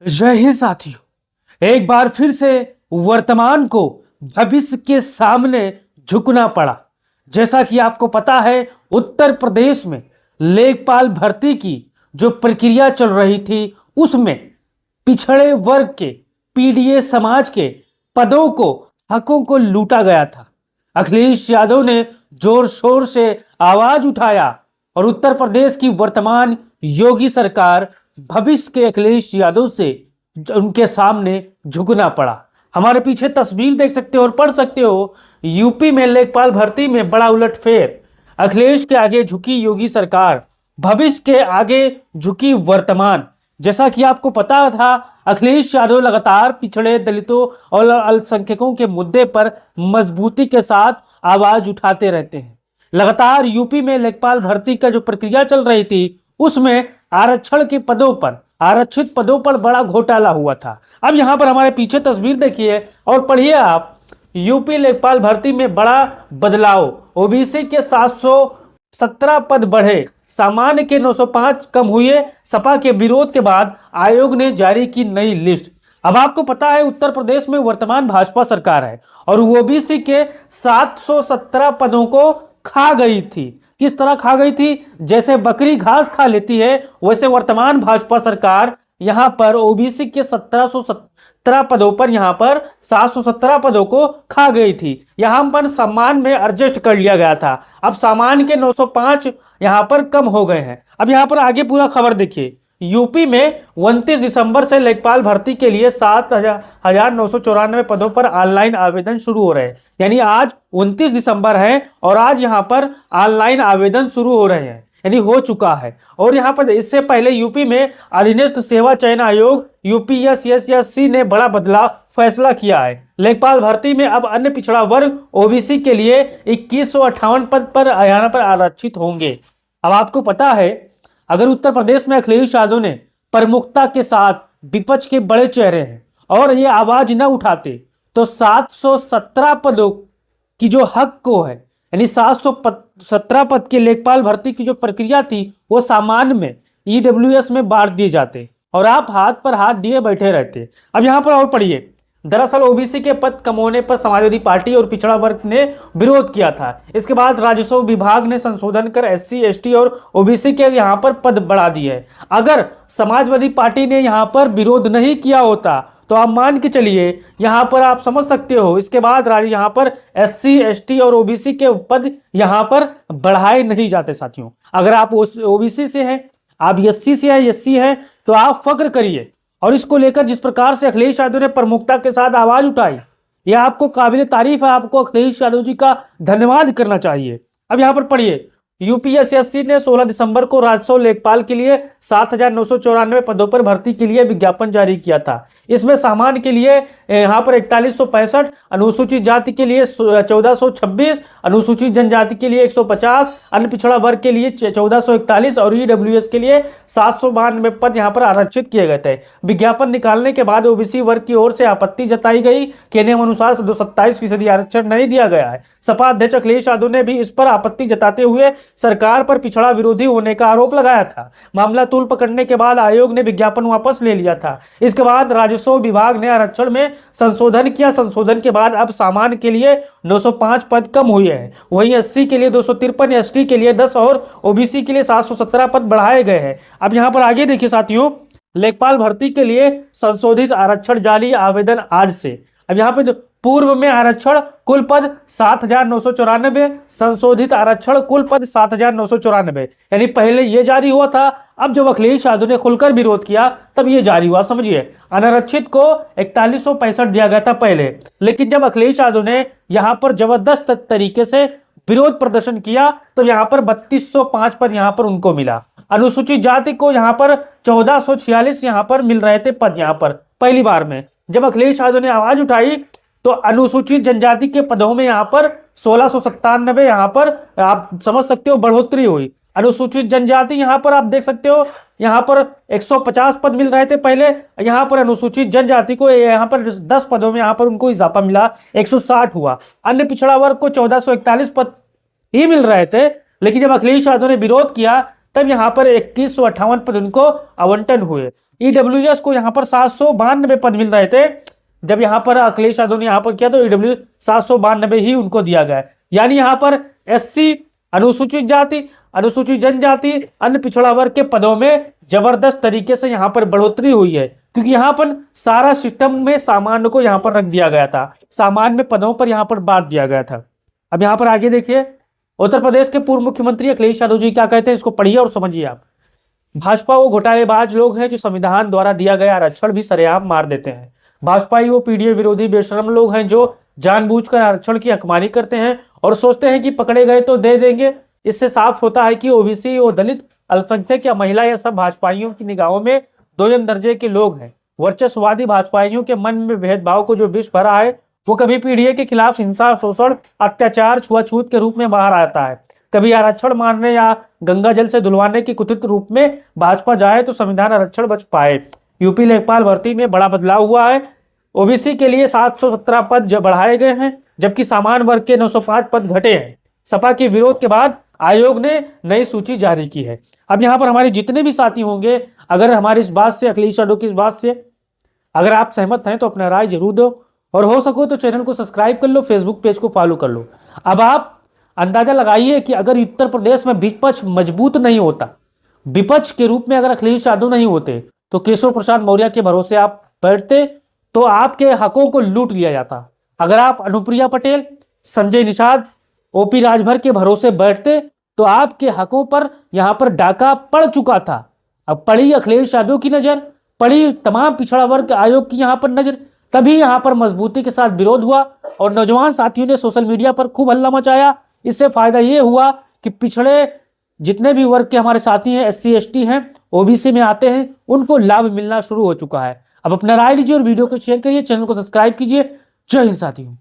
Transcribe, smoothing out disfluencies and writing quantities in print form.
जय हिंद साथियों। एक बार फिर से वर्तमान को भविष्य के सामने झुकना पड़ा। जैसा कि आपको पता है, उत्तर प्रदेश में लेखपाल भर्ती की जो प्रक्रिया चल रही थी उसमें पिछड़े वर्ग के पीडीए समाज के पदों को, हकों को लूटा गया था। अखिलेश यादव ने जोर शोर से आवाज उठाया और उत्तर प्रदेश की वर्तमान योगी सरकार भविष्य के अखिलेश यादव से उनके सामने झुकना पड़ा। हमारे पीछे तस्वीर देख सकते हो और पढ़ सकते हो, यूपी में लेखपाल भर्ती में बड़ा उलटफेर। अखिलेश के आगे झुकी योगी सरकार, भविष्य के आगे झुकी वर्तमान। जैसा कि आपको पता था, अखिलेश यादव लगातार पिछड़े, दलितों और अल्पसंख्यकों के मुद्दे पर मजबूती के साथ आवाज उठाते रहते हैं। लगातार यूपी में लेखपाल भर्ती का जो प्रक्रिया चल रही थी उसमें आरक्षण के पदों पर, आरक्षित पदों पर बड़ा घोटाला हुआ था। अब यहाँ पर हमारे पीछे तस्वीर देखिए और पढ़िए आप, यूपी लेखपाल भर्ती में बड़ा बदलाव, ओबीसी के 717 पद बढ़े, सामान्य के 905 कम हुए। सपा के विरोध के बाद आयोग ने जारी की नई लिस्ट। अब आपको पता है, उत्तर प्रदेश में वर्तमान भाजपा सरकार है और ओबीसी के 717 पदों को खा गई थी। किस तरह खा गई थी? जैसे बकरी घास खा लेती है, वैसे वर्तमान भाजपा सरकार यहां पर ओबीसी के 1717 पदों पर, यहां पर 717 पदों को खा गई थी। यहां पर सम्मान में एडजस्ट कर लिया गया था। अब सामान्य के 905 यहां पर कम हो गए हैं। अब यहां पर आगे पूरा खबर देखिए। यूपी में 29 दिसंबर से लेखपाल भर्ती के लिए 7,994 पदों पर ऑनलाइन आवेदन शुरू हो रहे हैं। यानी आज 29 दिसंबर है और आज यहां पर ऑनलाइन आवेदन शुरू हो रहे हैं, यानी हो चुका है। और यहां पर इससे पहले यूपी में अधीनस्थ सेवा चयन आयोग यूपीएससी ने बड़ा बदलाव फैसला किया है। लेखपाल भर्ती में अब अन्य पिछड़ा वर्ग ओबीसी के लिए 2158 पद पर यहाँ पर आरक्षित होंगे। अब आपको पता है, अगर उत्तर प्रदेश में अखिलेश यादव ने प्रमुखता के साथ, विपक्ष के बड़े चेहरे हैं और ये आवाज न उठाते तो 717 पदों की जो हक को है, यानी 717 पद के लेखपाल भर्ती की जो प्रक्रिया थी वो सामान्य में ईडब्ल्यूएस में बांट दिए जाते और आप हाथ पर हाथ दिए बैठे रहते। अब यहाँ पर और पढ़िए, दरअसल ओबीसी के पद कम होने पर समाजवादी पार्टी और पिछड़ा वर्ग ने विरोध किया था। इसके बाद राजस्व विभाग ने संशोधन कर एससी, एसटी और ओबीसी के यहाँ पर पद बढ़ा दिए है। अगर समाजवादी पार्टी ने यहाँ पर विरोध नहीं किया होता तो आप मान के चलिए, यहाँ पर आप समझ सकते हो, इसके बाद यहाँ पर एससी, एसटी और ओबीसी के पद यहाँ पर बढ़ाए नहीं जाते। साथियों, अगर आप ओबीसी से हैं, आप एससी से हैं, एससी हैं, तो आप फक्र करिए। और इसको लेकर जिस प्रकार से अखिलेश यादव ने प्रमुखता के साथ आवाज उठाई, यह आपको काबिल तारीफ है। आपको अखिलेश यादव जी का धन्यवाद करना चाहिए। अब यहाँ पर पढ़िए, यूपीएससी ने 16 दिसंबर को राजस्व लेखपाल के लिए 7,994 पदों पर भर्ती के लिए विज्ञापन जारी किया था। इसमें सामान्य के लिए यहाँ पर 4165, अनुसूचित जाति के लिए 1426, अनुसूचित जनजाति के लिए 150, अन्य पिछड़ा वर्ग के लिए 1441 और ईडब्ल्यूएस के लिए 792 पद यहाँ पर आरक्षित किए गए थे। विज्ञापन निकालने के बाद ओबीसी वर्ग की ओर से आपत्ति जताई गई कि नियम अनुसार 27% आरक्षण नहीं दिया गया है। सपा अध्यक्ष अखिलेश यादव ने भी इस पर आपत्ति जताते हुए सरकार पर पिछड़ा विरोधी होने का आरोप लगाया था। मामला तूल पकड़ने के बाद आयोग ने विज्ञापन वापस ले लिया था। इसके बाद राजस्व विभाग ने आरक्षण में संशोधन किया। संशोधन के बाद अब सामान्य के लिए 905 पद कम हुए हैं। वहीं एससी के लिए 253, एसटी के लिए 10 और ओबीसी के लिए 717 पद बढ़ाए गए हैं। अब यहाँ पर आगे देखिए साथियों, लेखपाल भर्ती के लिए संशोधित आरक्षण जारी, आवेदन आज से। अब यहाँ पे पूर्व में आरक्षण कुल पद 7,994, संशोधित आरक्षण कुल पद 7,994, यानी पहले ये जारी हुआ था। अब जब अखिलेश यादव ने खुलकर विरोध किया तब ये जारी हुआ। समझिए, अनारक्षित को 4165 दिया गया था पहले, लेकिन जब अखिलेश यादव ने यहाँ पर जबरदस्त तरीके से विरोध प्रदर्शन किया तो यहाँ पर 3205 पद यहाँ पर उनको मिला। अनुसूचित जाति को यहाँ पर 1446 यहाँ पर मिल रहे थे पद। यहाँ पर पहली बार में जब अखिलेश यादव ने आवाज उठाई तो अनुसूचित जनजाति के पदों में यहाँ पर 1697 यहाँ पर आप समझ सकते हो बढ़ोतरी हुई। अनुसूचित जनजाति यहाँ पर आप देख सकते हो, यहाँ पर 150 पद मिल रहे थे पहले, यहाँ पर अनुसूचित जनजाति को यहाँ पर 10 पदों में यहाँ पर उनको इजाफा मिला, 160 हुआ। अन्य पिछड़ा वर्ग को 1441 पद ही मिल रहे थे, लेकिन जब अखिलेश यादव ने विरोध किया तब यहाँ पर 2158 पद उनको आवंटन हुए। ईडब्ल्यूएस को यहाँ पर 792 पद मिल रहे थे। जब यहाँ पर अखिलेश यादव ने यहाँ पर किया तो ईडब्ल्यू 792 ही उनको दिया गया। यानी यहाँ पर एससी, अनुसूचित जाति, अनुसूचित जनजाति, अन्य पिछड़ा वर्ग के पदों में जबरदस्त तरीके से यहाँ पर बढ़ोतरी हुई है, क्योंकि यहाँ पर सारा सिस्टम में सामान्य को यहाँ पर रख दिया गया था, सामान्य पदों पर यहाँ पर बांट दिया गया था। अब यहाँ पर आगे देखिए, उत्तर प्रदेश के पूर्व मुख्यमंत्री अखिलेश यादव जी क्या कहते हैं, इसको पढ़िए और समझिए आप। भाजपा वो घोटालेबाज लोग हैं जो संविधान द्वारा दिया गया आरक्षण भी सरेआम मार देते हैं। भाजपाई वो पीडीए विरोधी बेशरम लोग हैं जो जानबूझकर आरक्षण की हकमानी करते हैं और सोचते हैं कि पकड़े गए तो दे देंगे। इससे साफ होता है कि ओबीसी और दलित, अल्पसंख्यक या महिला, यह सब भाजपाइयों की निगाहों में दोयम दर्जे के लोग हैं। वर्चस्ववादी भाजपाइयों के मन में भेदभाव को जो विष भरा है वो कभी पीडीए के खिलाफ हिंसा, शोषण, अत्याचार, छुआछूत के रूप में बाहर आता है, कभी आरक्षण मारने या गंगा जल से धुलवाने के कुत्सित रूप में भाजपा जाए तो संविधान आरक्षण बच पाए। यूपी लेखपाल भर्ती में बड़ा बदलाव हुआ है। ओबीसी के लिए 717 पद बढ़ाए गए हैं, जबकि सामान्य वर्ग के 905 पद घटे हैं। सपा के विरोध के बाद आयोग ने नई सूची जारी की है। अब यहाँ पर हमारे जितने भी साथी होंगे, अगर हमारी इस बात से, अखिलेश यादव की इस बात से अगर आप सहमत हैं तो अपना राय जरूर दो, और हो सको तो चैनल को सब्सक्राइब कर लो, फेसबुक पेज को फॉलो कर लो। अब आप अंदाजा लगाइए कि अगर उत्तर प्रदेश में विपक्ष मजबूत नहीं होता, विपक्ष के रूप में अगर अखिलेश यादव नहीं होते, तो केशव प्रसाद मौर्य के भरोसे आप बैठते तो आपके हकों को लूट लिया जाता। अगर आप अनुप्रिया पटेल, संजय निषाद, ओपी राजभर के भरोसे बैठते तो आपके हकों पर यहाँ पर डाका पड़ चुका था। अब पड़ी अखिलेश यादव की नजर, पड़ी तमाम पिछड़ा वर्ग आयोग की यहाँ पर नजर, तभी यहाँ पर मजबूती के साथ विरोध हुआ और नौजवान साथियों ने सोशल मीडिया पर खूब हल्ला मचाया। इससे फायदा ये हुआ कि पिछड़े जितने भी वर्ग के हमारे साथी हैं, एससी एसटी हैं, ओबीसी में आते हैं, उनको लाभ मिलना शुरू हो चुका है। अब अपना राय लीजिए और वीडियो को शेयर करिए, चैनल को सब्सक्राइब कीजिए। जय हिंद साथियों।